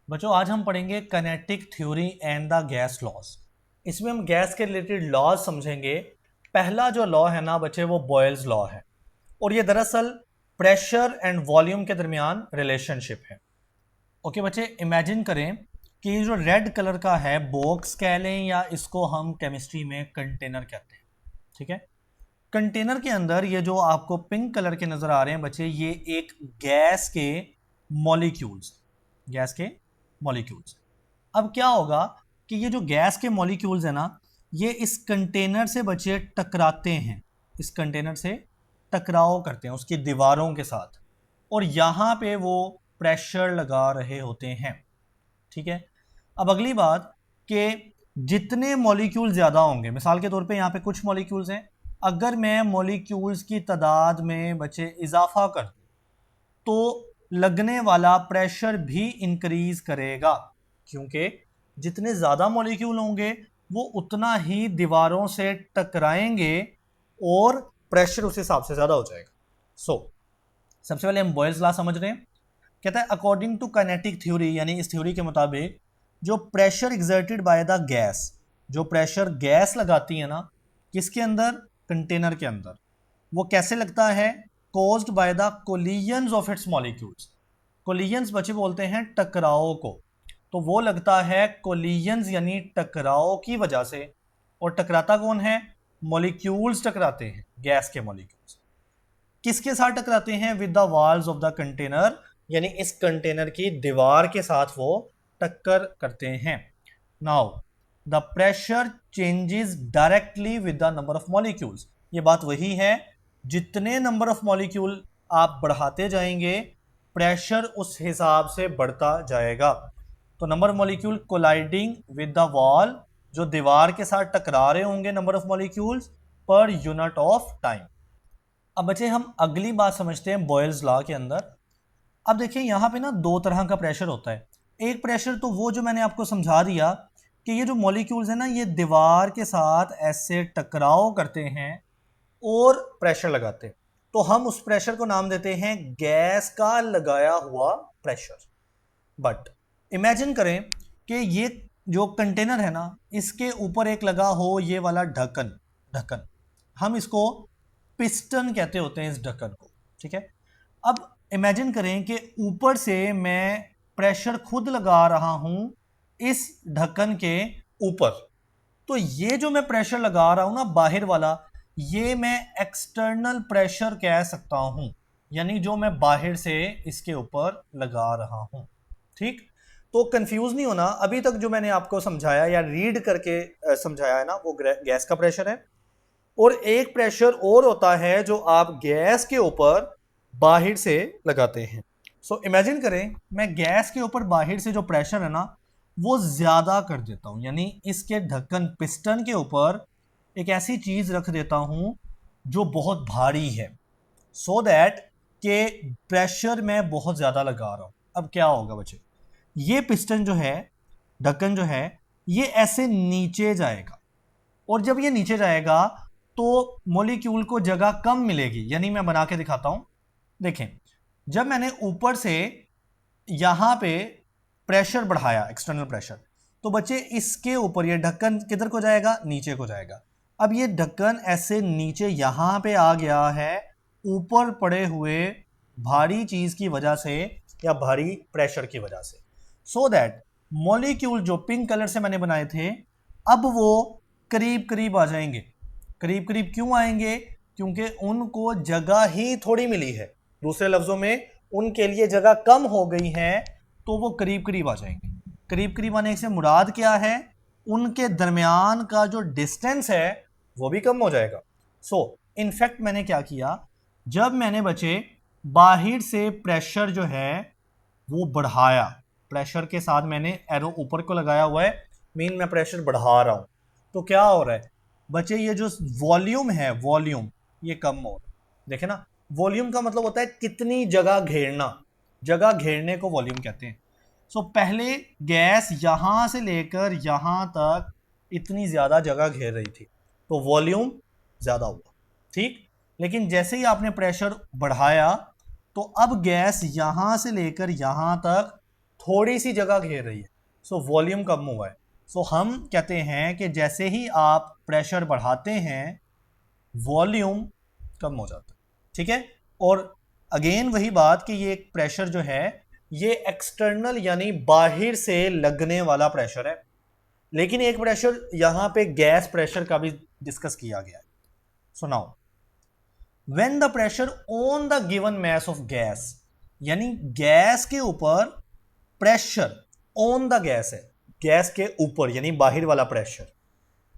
बच्चों आज हम पढ़ेंगे kinetic theory and the gas laws. इसमें हम गैस के रिलेटेड लॉज समझेंगे। पहला जो लॉ है ना बच्चे वो बॉयल्स लॉ है और ये दरअसल प्रेशर एंड वॉल्यूम के दरमियान रिलेशनशिप है। ओके बच्चे, इमेजिन करें कि ये जो रेड कलर का है बॉक्स कह लें या इसको हम केमिस्ट्री में कंटेनर कहते हैं। ठीक है, कंटेनर के अंदर ये जो आपको पिंक कलर के नजर आ रहे हैं बच्चे, ये एक गैस के मॉलिक्यूल्स, गैस के मॉलिक्यूल्स। अब क्या होगा कि ये जो गैस के मॉलिक्यूल्स है ना, ये इस कंटेनर से बच्चे टकराते हैं, इस कंटेनर से टकराव करते हैं उसकी दीवारों के साथ, और यहाँ पे वो प्रेशर लगा रहे होते हैं। ठीक है, अब अगली बात कि जितने मॉलिक्यूल ज़्यादा होंगे, मिसाल के तौर पे यहाँ पे कुछ मॉलिक्यूल्स हैं, अगर मैं मॉलिक्यूल्स की तादाद में बच्चे इजाफा कर दूं तो लगने वाला प्रेशर भी इंक्रीज करेगा, क्योंकि जितने ज़्यादा मॉलिक्यूल होंगे वो उतना ही दीवारों से टकराएंगे और प्रेशर उस हिसाब से ज़्यादा हो जाएगा। सबसे पहले हम बॉयल्स लॉ समझ रहे हैं। कहता है अकॉर्डिंग टू काइनेटिक थ्योरी, यानी इस थ्योरी के मुताबिक जो pressure exerted by the gas, जो प्रेशर गैस लगाती है ना किसके अंदर, कंटेनर के अंदर, वो कैसे लगता है, caused by the collisions of its molecules. Collisions बच्चे बोलते हैं टकराव को, तो वो लगता है कोलिजन्स यानी टकराव की वजह से। और टकराता कौन है, मॉलिक्यूल्स टकराते हैं, गैस के मॉलिक्यूल्स। किसके साथ टकराते हैं, with the walls of the container, यानी इस कंटेनर की दीवार के साथ वो टक्कर करते हैं। Now the pressure changes directly with the number of molecules. ये बात वही है, जितने नंबर ऑफ मॉलिक्यूल आप बढ़ाते जाएंगे प्रेशर उस हिसाब से बढ़ता जाएगा। तो number of molecule colliding with the wall, जो दीवार के साथ टकरा रहे होंगे number of molecules per unit of time. अब बच्चे हम अगली बात समझते हैं बॉयल्स लॉ के अंदर। अब देखिए यहाँ पे ना दो तरह का प्रेशर होता है। एक प्रेशर तो वो जो मैंने आपको समझा दिया कि ये जो मॉलिक्यूल्स है ना ये दीवार के साथ ऐसे टकराव करते हैं और प्रेशर लगाते हैं, तो हम उस प्रेशर को नाम देते हैं गैस का लगाया हुआ प्रेशर। बट इमेजिन करें कि ये जो कंटेनर है ना इसके ऊपर एक लगा हो ये वाला ढक्कन, ढक्कन हम इसको पिस्टन कहते होते हैं इस ढक्कन को। ठीक है, अब इमेजिन करें कि ऊपर से मैं प्रेशर खुद लगा रहा हूं इस ढक्कन के ऊपर, तो ये जो मैं प्रेशर लगा रहा हूं ना बाहर वाला, ये मैं एक्सटर्नल प्रेशर कह सकता हूं, यानी जो मैं बाहर से इसके ऊपर लगा रहा हूं। ठीक, तो कंफ्यूज नहीं होना, अभी तक जो मैंने आपको समझाया या रीड करके समझाया है ना वो गैस का प्रेशर है, और एक प्रेशर और होता है जो आप गैस के ऊपर बाहर से लगाते हैं। सो इमेजिन करें मैं गैस के ऊपर बाहर से जो प्रेशर है ना वो ज्यादा कर देता हूं, यानी इसके ढक्कन पिस्टन के ऊपर एक ऐसी चीज रख देता हूं जो बहुत भारी है, सो दैट के प्रेशर मैं बहुत ज्यादा लगा रहा हूं। अब क्या होगा बच्चे, ये पिस्टन जो है, ढक्कन जो है, ये ऐसे नीचे जाएगा, और जब ये नीचे जाएगा तो मॉलिक्यूल को जगह कम मिलेगी। यानी मैं बना के दिखाता हूं, देखें, जब मैंने ऊपर से यहां पे प्रेशर बढ़ाया, एक्सटर्नल प्रेशर, तो बच्चे इसके ऊपर ये ढक्कन किधर को जाएगा, नीचे को जाएगा। अब ये ढक्कन ऐसे नीचे यहां पे आ गया है ऊपर पड़े हुए भारी चीज की वजह से या भारी प्रेशर की वजह से, सो दैट मॉलिक्यूल जो पिंक कलर से मैंने बनाए थे अब वो करीब करीब आ जाएंगे। करीब करीब क्यों आएंगे, क्योंकि उनको जगह ही थोड़ी मिली है, दूसरे लफ्जों में उनके लिए जगह कम हो गई है, तो वो करीब करीब आ जाएंगे। करीब करीब आने से मुराद क्या है, उनके दरमियान का जो डिस्टेंस है वो भी कम हो जाएगा। सो इनफैक्ट मैंने क्या किया, जब मैंने बच्चे बाहर से प्रेशर जो है वो बढ़ाया, प्रेशर के साथ मैंने एरो ऊपर को लगाया हुआ है, मीन मैं प्रेशर बढ़ा रहा हूं, तो क्या हो रहा है बच्चे, ये जो वॉल्यूम है, वॉल्यूम ये कम हो रहा है। देखे ना, वॉल्यूम का मतलब होता है कितनी जगह घेरना, जगह घेरने को वॉल्यूम कहते हैं। सो पहले गैस यहां से लेकर यहां तक इतनी ज्यादा जगह घेर रही थी तो वॉल्यूम ज्यादा हुआ। ठीक, लेकिन जैसे ही आपने प्रेशर बढ़ाया तो अब गैस यहां से लेकर यहां तक थोड़ी सी जगह घेर रही है, सो वॉल्यूम कम हुआ है। सो हम कहते हैं कि जैसे ही आप प्रेशर बढ़ाते हैं वॉल्यूम कम हो जाता है, ठीक है। और अगेन वही बात कि ये प्रेशर जो है ये एक्सटर्नल यानी बाहर से लगने वाला प्रेशर है, लेकिन एक प्रेशर यहां पे गैस प्रेशर का भी डिस्कस किया गया है। So now when the pressure on the given mass of gas, यानी गैस के ऊपर प्रेशर ऑन द गैस है, गैस के ऊपर यानी बाहर वाला प्रेशर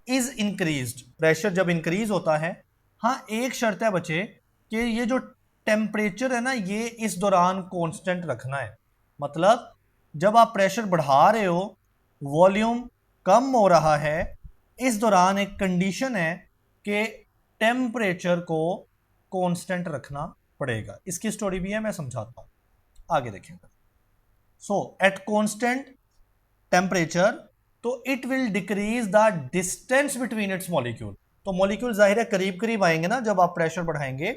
इज इंक्रीज्ड, प्रेशर जब इंक्रीज होता है, हाँ एक शर्त है बच्चे कि ये जो टेम्परेचर है ना ये इस दौरान कांस्टेंट रखना है। मतलब जब आप प्रेशर बढ़ा रहे हो वॉल्यूम कम हो रहा है, इस दौरान एक कंडीशन है कि टेम्परेचर को कांस्टेंट रखना पड़ेगा। इसकी स्टोरी भी है, मैं समझाता हूं, आगे देखेंगे। सो एट कांस्टेंट टेम्परेचर तो it will decrease the distance between its molecule, तो मॉलिक्यूल जाहिर है करीब करीब आएंगे ना, जब आप प्रेशर बढ़ाएंगे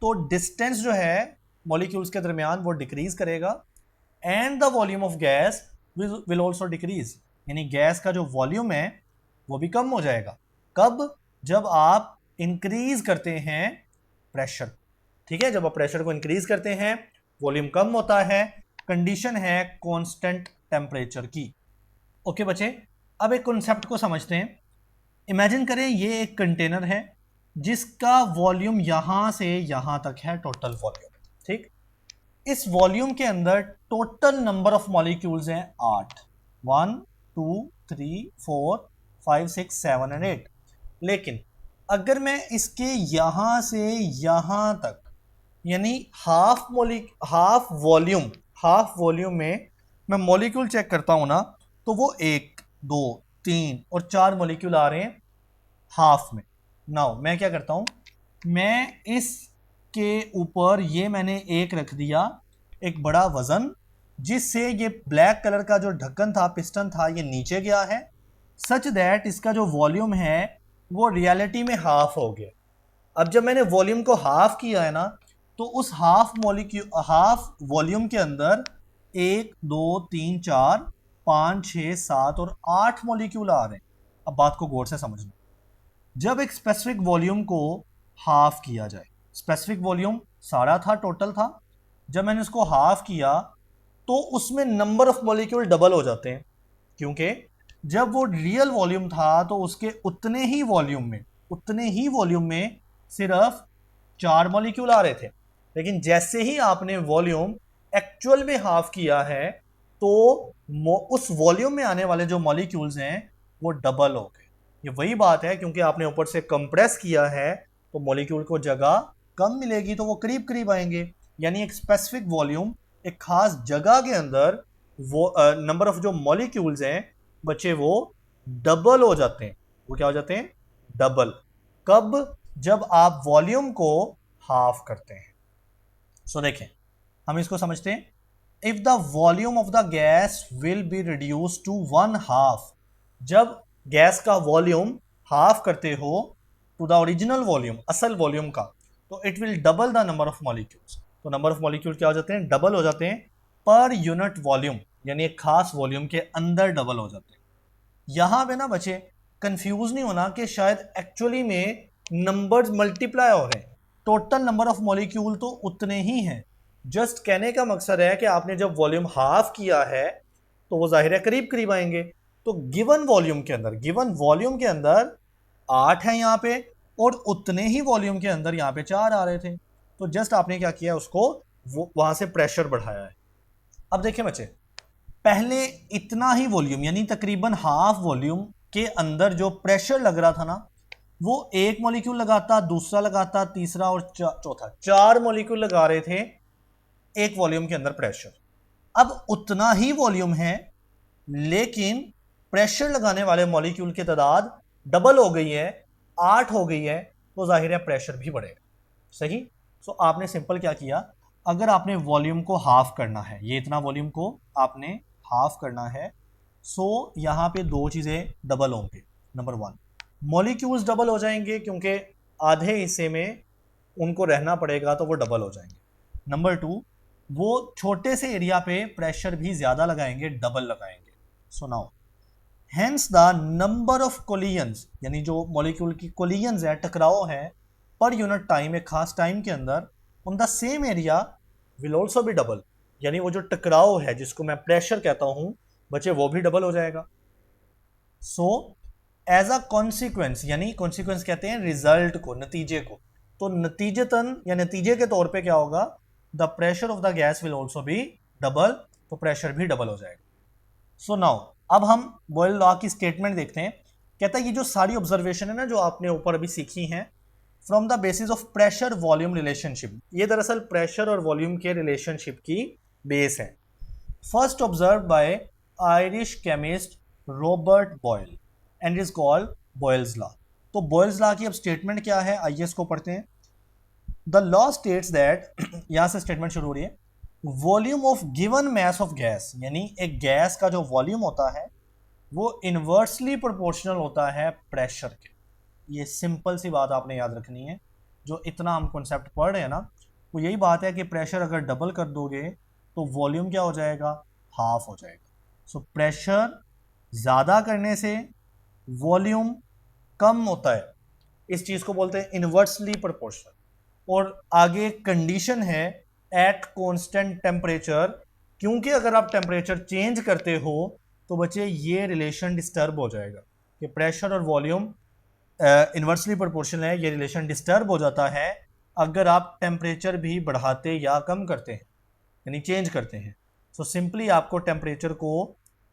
तो डिस्टेंस जो है मॉलिक्यूल्स के दरमियान वो डिक्रीज करेगा, and the volume of gas will also decrease, यानी गैस का जो वॉल्यूम है वो भी कम हो जाएगा। कब? जब आप इंक्रीज करते हैं प्रेशर, ठीक है, जब आप प्रेशर को इंक्रीज करते हैं वॉल्यूम कम होता है, कंडीशन है कांस्टेंट टेम्परेचर की। ओके बच्चे, अब एक कॉन्सेप्ट को समझते हैं। इमेजिन करें ये एक कंटेनर है जिसका वॉल्यूम यहां से यहां तक है, टोटल वॉल्यूम, ठीक। इस वॉल्यूम के अंदर टोटल नंबर ऑफ मॉलिक्यूल्स हैं 8, 1 2 3 4 5 6 7 एंड 8। लेकिन अगर मैं इसके यहां से यहां तक यानी हाफ वॉल्यूम में मैं मॉलिक्यूल चेक करता हूं ना, तो वो 1 2 3 और 4 मॉलिक्यूल आ रहे हैं हाफ में। नाउ मैं क्या करता हूं, मैं इसके ऊपर ये मैंने एक रख दिया, एक बड़ा वजन, जिससे ये ब्लैक कलर का जो ढक्कन था, पिस्टन था, ये नीचे गया है, सच दैट इसका जो वॉल्यूम है वो रियलिटी में हाफ हो गया। अब जब मैंने वॉल्यूम को हाफ किया है ना, तो उस हाफ वॉल्यूम के अंदर 1 2 3 4 5 6 7 और 8 मॉलिक्यूल आ रहे हैं। अब बात को गौर से समझना, जब एक स्पेसिफिक वॉल्यूम को हाफ किया जाए, स्पेसिफिक वॉल्यूम सारा था, टोटल था, जब मैंने इसको हाफ किया तो उसमें नंबर ऑफ मॉलिक्यूल डबल हो जाते हैं, क्योंकि जब वो रियल वॉल्यूम था तो उसके उतने ही वॉल्यूम में सिर्फ 4 मॉलिक्यूल आ रहे थे। लेकिन जैसे ही आपने वॉल्यूम एक्चुअल में हाफ किया है तो उस वॉल्यूम में आने वाले जो मॉलिक्यूल्स हैं वो डबल हो गए। ये वही बात है, क्योंकि आपने ऊपर से कंप्रेस किया है तो मॉलिक्यूल को जगह कम मिलेगी, तो वो करीब करीब आएंगे। यानी एक स्पेसिफिक वॉल्यूम, एक खास जगह के अंदर वो नंबर ऑफ जो मॉलिक्यूल्स हैं बच्चे वो डबल हो जाते हैं। वो क्या हो जाते हैं? डबल। कब? जब आप वॉल्यूम को हाफ करते हैं। सो देखें, हम इसको समझते हैं। If the volume of the gas will be reduce to 1/2, जब गैस का वॉल्यूम हाफ करते हो टू द ओरिजिनल वॉल्यूम, असल वॉल्यूम का, तो it will double the number of molecules. तो नंबर ऑफ मॉलिक्यूल क्या हो जाते हैं? डबल हो जाते हैं पर यूनिट वॉल्यूम, यानी एक खास वॉल्यूम के अंदर डबल हो जाते हैं। यहां पे ना बच्चे कंफ्यूज नहीं होना कि शायद एक्चुअली में नंबर्स मल्टीप्लाई हो रहे हैं, टोटल नंबर ऑफ मॉलिक्यूल तो उतने ही हैं। जस्ट कहने का मकसद है कि आपने जब वॉल्यूम हाफ किया है तो वो जाहिर है करीब करीब आएंगे। तो गिवन वॉल्यूम के अंदर 8 है यहाँ पे, और उतने ही वॉल्यूम के अंदर यहाँ पे 4 आ रहे थे। तो जस्ट आपने क्या किया, उसको वहां से प्रेशर बढ़ाया है। अब देखिए बच्चे, पहले इतना ही वॉल्यूम यानी तकरीबन हाफ वॉल्यूम के अंदर जो प्रेशर लग रहा था ना, वो एक मॉलिक्यूल लगाता, दूसरा लगाता, तीसरा और चौथा, 4 मॉलिक्यूल लगा रहे थे एक वॉल्यूम के अंदर प्रेशर। अब उतना ही वॉल्यूम है लेकिन प्रेशर लगाने वाले मॉलिक्यूल की तादाद डबल हो गई है, 8 हो गई है, तो जाहिर है प्रेशर भी बढ़ेगा। सही। सो आपने सिंपल क्या किया, अगर आपने वॉल्यूम को हाफ करना है, ये इतना वॉल्यूम को आपने हाफ करना है, सो यहां पे 2 चीजें डबल होंगे। नंबर 1, मॉलिक्यूल्स डबल हो जाएंगे क्योंकि आधे हिस्से में उनको रहना पड़ेगा तो वो डबल हो जाएंगे। नंबर 2, वो छोटे से एरिया पे प्रेशर भी ज्यादा लगाएंगे, डबल लगाएंगे। So now hence the number of collisions, यानी जो मॉलिक्यूल की कोलिजन्स है, टकराव है, पर यूनिट टाइम, एक खास टाइम के अंदर, on the same area will also be double. यानी वो जो टकराव है जिसको मैं प्रेशर कहता हूं बच्चे, वो भी डबल हो जाएगा। सो एज अ कॉन्सिक्वेंस, यानी कॉन्सिक्वेंस कहते हैं रिजल्ट को, नतीजे को, तो नतीजतन या नतीजे के तौर पे क्या होगा, the pressure of the gas will also be double, तो प्रेशर भी डबल हो जाएगा। सो नाउ अब हम बॉयल लॉ की स्टेटमेंट देखते हैं। कहता है ये जो सारी ऑब्जर्वेशन है ना जो आपने ऊपर अभी सीखी हैं, from the basis of pressure volume relationship, ये दरअसल प्रेशर और वॉल्यूम के रिलेशनशिप की बेस है। First observe by Irish chemist Robert Boyle and is called Boyle's law. तो बॉयल्स लॉ की अब स्टेटमेंट क्या है, आइए इसको पढ़ते हैं। द लॉ स्टेट्स दैट, यहां से स्टेटमेंट शुरू हो रही है, volume of given mass of gas, यानी एक गैस का जो वॉल्यूम होता है वो इनवर्सली प्रोपोर्शनल होता है प्रेशर के। ये सिंपल सी बात आपने याद रखनी है, जो इतना हम कॉन्सेप्ट पढ़ रहे हैं ना, वो यही बात है कि प्रेशर अगर डबल कर दोगे तो वॉल्यूम क्या हो जाएगा, हाफ हो जाएगा। सो प्रेशर ज़्यादा करने से वॉल्यूम कम होता है, इस चीज़ को बोलते हैं इनवर्सली प्रोपोर्शनल। और आगे कंडीशन है एट कांस्टेंट टेम्परेचर, क्योंकि अगर आप टेम्परेचर चेंज करते हो तो बच्चे ये रिलेशन डिस्टर्ब हो जाएगा कि प्रेशर और वॉल्यूम इन्वर्सली प्रोपोर्शनल है, ये रिलेशन डिस्टर्ब हो जाता है अगर आप टेम्परेचर भी बढ़ाते या कम करते हैं, यानी चेंज करते हैं। सो सिंपली आपको टेम्परेचर को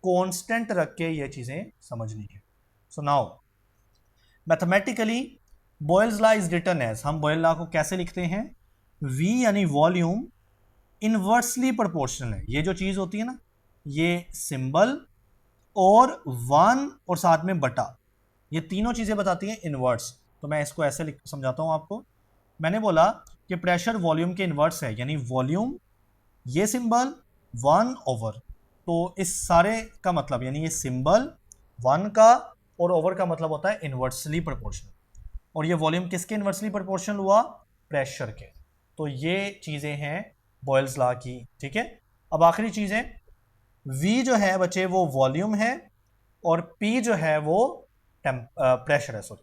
कांस्टेंट रख के ये चीज़ें समझनी है। So now mathematically Boyle's law is written as, हम बॉयल लॉ को कैसे लिखते हैं, V यानी वॉल्यूम इनवर्सली प्रोपोर्शनल है, ये जो चीज़ होती है ना, ये सिंबल और वन और साथ में बटा, ये तीनों चीज़ें बताती हैं इनवर्स। तो मैं इसको ऐसे समझाता हूँ आपको। मैंने बोला कि प्रेशर वॉल्यूम के इनवर्स है, यानी वॉल्यूम ये सिंबल वन ओवर, तो इस सारे का मतलब, यानी ये सिंबल वन का और ओवर का मतलब होता है इनवर्सली प्रोपोर्शनल। और ये वॉल्यूम किसके इनवर्सली प्रोपोर्शनल हुआ, प्रेशर के। तो ये चीज़ें हैं बॉयल्स लॉ की, ठीक है। अब आखिरी चीज़ है, V जो है बच्चे वो वॉल्यूम है और P जो है वो प्रेशर है, सॉरी